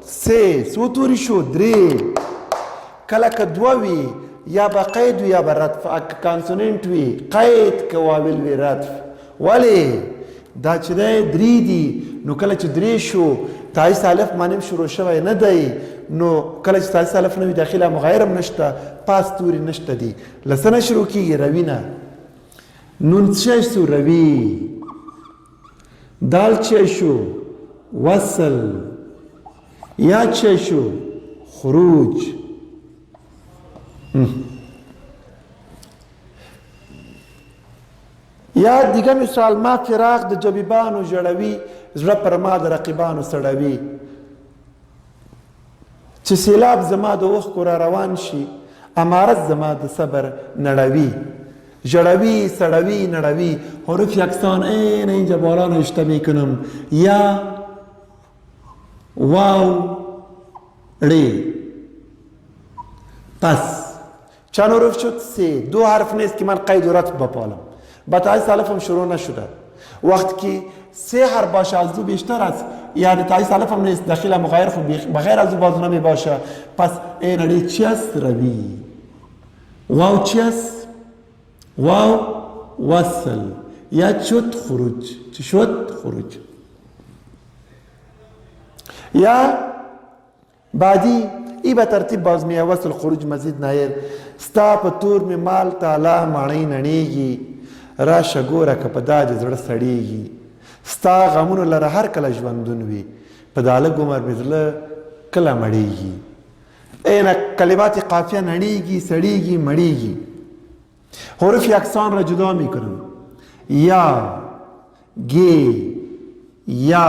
سه څو توري شو درې کله که دوه وي یا به قید وي یا به ردف کانسوننټ وي قید که واول وي ردف ولې دا چې دی درې دي نو کله چې درې شو تایس الف مانیم شروع شوی نه دی نو کله چې تایس الف نه وي داخله مغایر هم نشته پاس توري نشته دي له څه نه شروع کېږي روي نه نون څه شو روي دال څه شو وصل یا څه شو خروج یا دیگه مثال ما فراق د جبیبانو جړوي زړه پر ما د رقیبانو سړوي چې سیلاب زما د اوښکو را روان شي امارت زما د صبر نړوي جړوي سړوي نړوي حروف یکسان عین اینجا بالا نوشته میکنم یا واو ری پس چند حروف شد سه دو حرف نیست که من قید و رتب بپالم با تایس الف هم شروع نشده وقت که سه حرف باشه از دو بیشتر است یعنی تایس الف هم نیست داخل مغایر خود بغیر از دو باز نمی باشه پس این علی چی است روی واو چی است واو وصل یا شد خروج چی شد خروج یا بعدی ای به ترتیب باز می وصل خروج مزید نایر ستا په تور می مال تعالی مانی نړیږي راشه ګوره که په دا د زړه سړیږي ستا غمونو لره هر کله ژوندون وي په دا لږ عمر مې زړه کله مړیږي اینه کلمات قافیه نړیږي سړیږي مړیږي حروف یکسان را جدا می کنم یا گی یا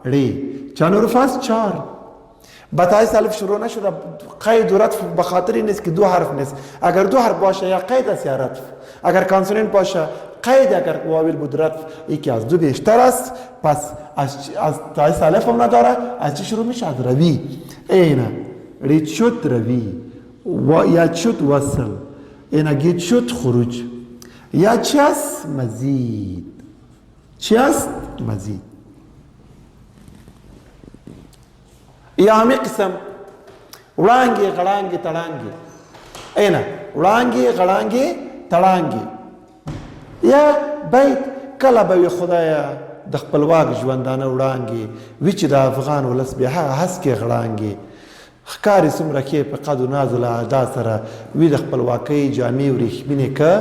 ری چند حروف هست چار بتایس الف شروع نشده قید و رتف بخاطر این نیست که دو حرف نیست اگر دو حرف باشه یا قید است یا رتف اگر کانسوننت باشه قید اگر واول بود رتف یکی از دو بیشتر است پس از تایس الف هم نداره از چی شروع میشه از روی اینه رید شد روی یا شد وصل اینه گید شد خروج یا چی است مزید چی است مزید یا همه قسم وړانګې غړانګې تړانګې اینه وړانګې غړانګې تړانګې یا بیت کله به وي خدایه د خپلواک ژوندانه وړانګې وي چې د افغان ولس بیا هغه هسکې غړانګې ښکاري څومره کې په قد و ناز له ادا سره وي د خپلواکۍ جامې وریښمینې که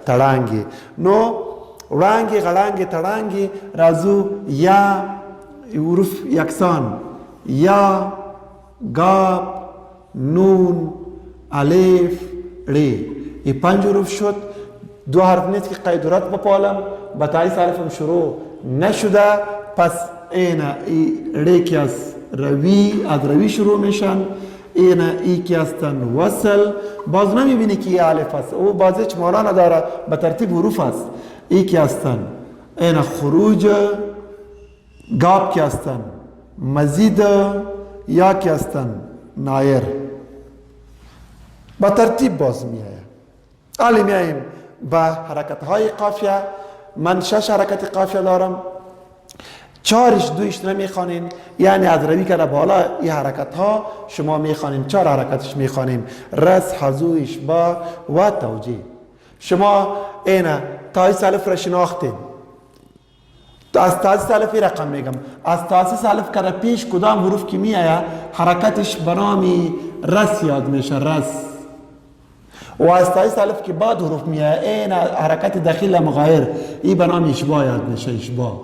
تړانګې نو وړانګې غړانګې تړانګې راځو یا حروف یکسان یا گاب نون الف ری این پنج حروف شد دو حرف نیست که قید و رتب بپالم با تایس الف هم شروع نشده پس این ری که از روی شروع میشن ای که هستن وصل باز نمیبینی که یه الف هست او بازه چه مانا نداره به ترتیب حروف هست ای که هستن این خروج گاب که هستن مزید یا که هستن نایر با ترتیب باز می آید حالی می آییم با حرکت های قافیه من 6 حرکت قافیه دارم 4ش 2ش نمی خوانیم یعنی از روی که بالا این حرکت ها شما می خوانیم 4 حرکتش می خوانیم رس حضو اشباع و توجیه شما اینه تایس الف را شناختیم از تاسیس الف رقم میگم از تاسیس الف که پیش کدام حروف که می آید حرکتش بنامی رس یاد میشه رس و از تاسیس الف که بعد حروف می آید این حرکت داخل مغایر این بنامی اشباع یاد میشه اشباع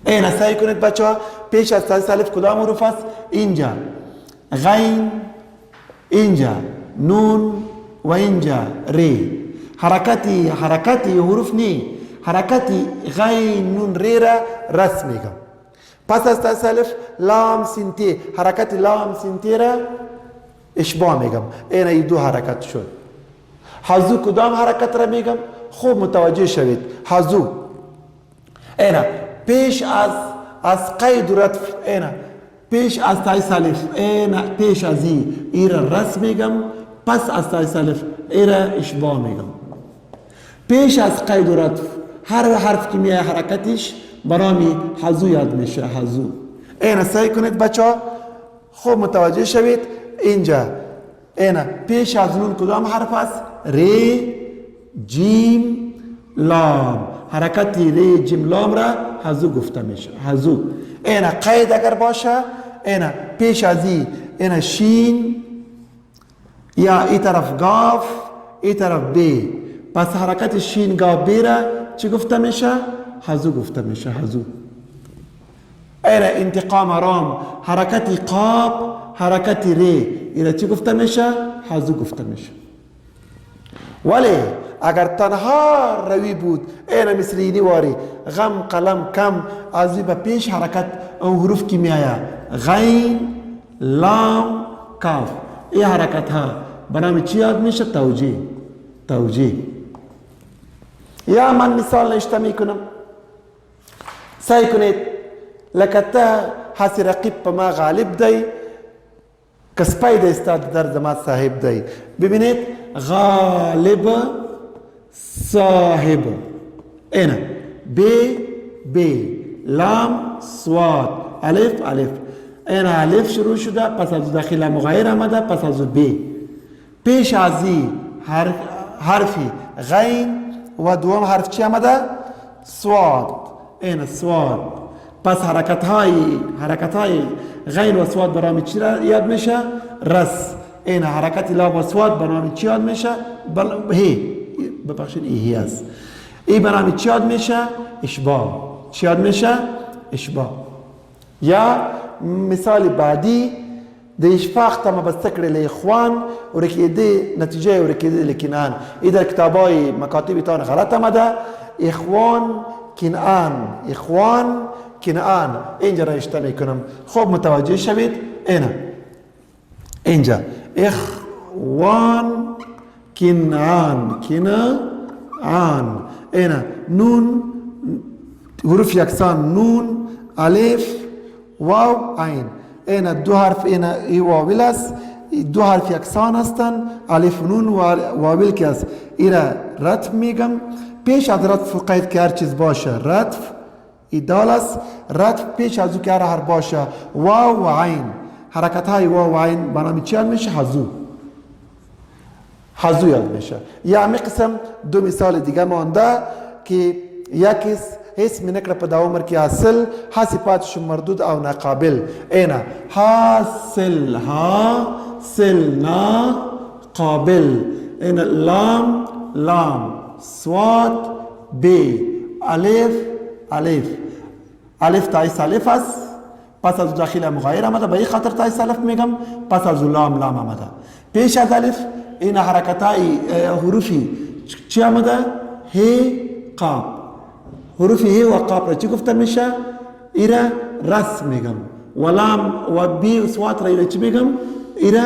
این سعی کنید بچه ها پیش از تاسیس الف کدام حروف است اینجا غین اینجا نون و اینجا ری حرکتی حروف نی حرکتی غین نون ری را رس میگم پس از تاسیس الف لام سینتی حرکت لام سینتی را اشباع میگم این دو حرکت شد حضو کدام حرکت را میگم خوب متوجه شوید حضو اینا پیش از قید و رتف اینا پیش از تاسیس الف اینا پیش از ای را رس میگم پس از تاسیس الف ای را اشباع میگم پیش از قید و رتف هر حرف که میای حرکتش برامی حضو یاد میشه حضو اینا سعی کنید بچه ها خوب متوجه شوید اینجا اینا پیش از نون کدام حرف است؟ ری جیم لام. حرکتی ری جیم لام را هزو گفته میشه. هزو. اینا قید اگر باشه اینا پیش از اینا شین یا ای طرف گاف ای طرف بی، پس حرکت شین گاف بی را چی گفته میشه؟ هزو گفته میشه. هزو. اینا انتقام رام حرکتی قاب حرکتی ری اینا چی گفته میشه؟ هزو گفته میشه. ولی اگر تنها روی بود اینا مثل اینی واری غم قلم کم از به پیش حرکت او حروف کی می آیا غین لام کاف. این حرکت ها بنام چی یاد میشه؟ توجیه. توجیه. یا من مثال نشته میکنم، سعی کنید لکتا حسی رقیب پا ما غالب دی کسپای دی استاد در زمان صاحب دی. ببینید غالب صاحب اینا بی لام صاد الف الف اینا الف شروع شده پس از داخل مغایر آمده پس از بی پیش ازی حرفی غین و دوم حرف چی آمده؟ صاد. اینا صاد. پس حرکت های غین و صاد برای چی را یاد میشه؟ رس. اینا حرکت لام و صاد برای چی یاد میشه؟ هی ببخشید هی است. این برای چی یاد میشه؟ اشباع. چی یاد میشه؟ اشباع. یا مثال بعدی د اشفاق تم بستکر الاخوان ورکیده نتیجه ورکیده لکنان. ای در کتابای مکاتب تان غلط آمده. اخوان کنعان اینجا را اشتباه میکنم. خوب متوجه شوید. اینجا اخوان کنعان اینا نون حروف یکسان نون الف واو عین. اینا دو حرف اینا ای واویل است، دو حرف یکسان هستند الف نون واویل که است. اینا رتف میگم. پیش از رتف قید که هر چیز باشه رتف ایدال است. رتف پیش از او که هر حرف باشه واو و عین. حرکت های واو و عین بنامی چی یاد میشه؟ هزو یاد میشه. یا همین قسم دو مثال دیگه مانده که یکیش اسم نکره په دا عمر کې حاصل حاصل پات شو مردود او ناقابل. اینا حاصل نا قابل. اینا لام صاد بی الف تایس الف است پس از داخل مغایر آمده به این خاطر تایس الف میگم. پس از لام آمده. پیش از الف این حرکت های حروفی چی آمده؟ هی قاب. حروفی هی و قاب را چی گفته میشه؟ ایره رس میگم. و لام و بی و صوت را ایره چی میگم؟ ایره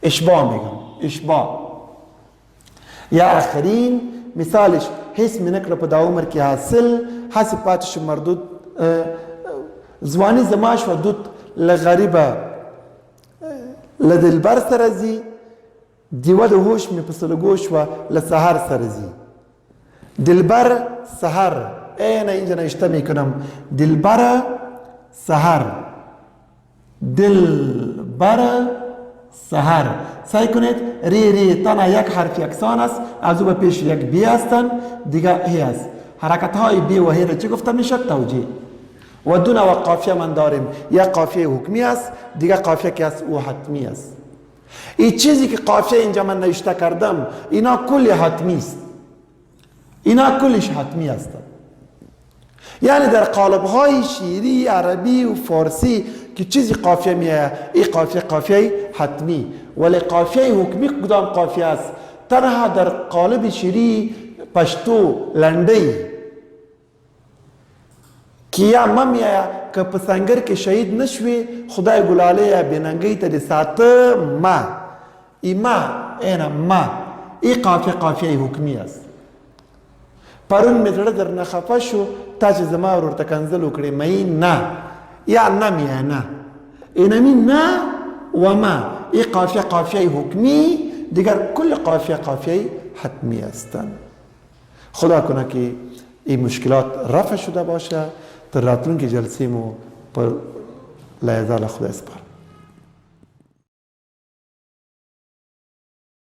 اشباع میگم. اشباع. یا آخرین مثالش حس منکر په دا عمر کې حاصل حاصل پاتش مردود زوانی زماش و دود لغریبه لدلبر سرزی دیوه ده هوش می پسلگوش و لسهر سرزی. دلبر سهر اینا اینجا نشته میکنم. دلبر سهر سعی کنید ری تنها یک حرف یکسان است از او به پیش یک بی هستن دیگه هی است. حرکت های بی و هی را چی گفته میشه؟ توجیه. و دو نوع قافیه من داریم. یک قافیه حکمی است دیگه قافیه که است او حتمی است. این چیزی که قافیه اینجا من نوشته کردم اینا کلی حتمی است. اینا کلش حتمی است. یعنی در قالب های شیری عربی و فارسی که چیزی قافیه میه این قافیه حتمی. ولی قافیه حکمی کدام قافیه است؟ تنها در قالب شیری پشتو لنده که یا ما میه که پسنگر که شهید نشوی خدای گلاله یا بیننگی تا دی ساته ما اینا ما ای قافیه حکمی است. پرون میتره در نخفه شو تا چه زما ورور تکنزل وکړي مئی نه یا نه میه نه اینمی نه و ما ای قافیه حکمی دیگر کل قافیه حتمی هستند. خدا کنه که این مشکلات رفع شده باشه. تا راتلون که جلسه مو پر لایزال خدا اسپار.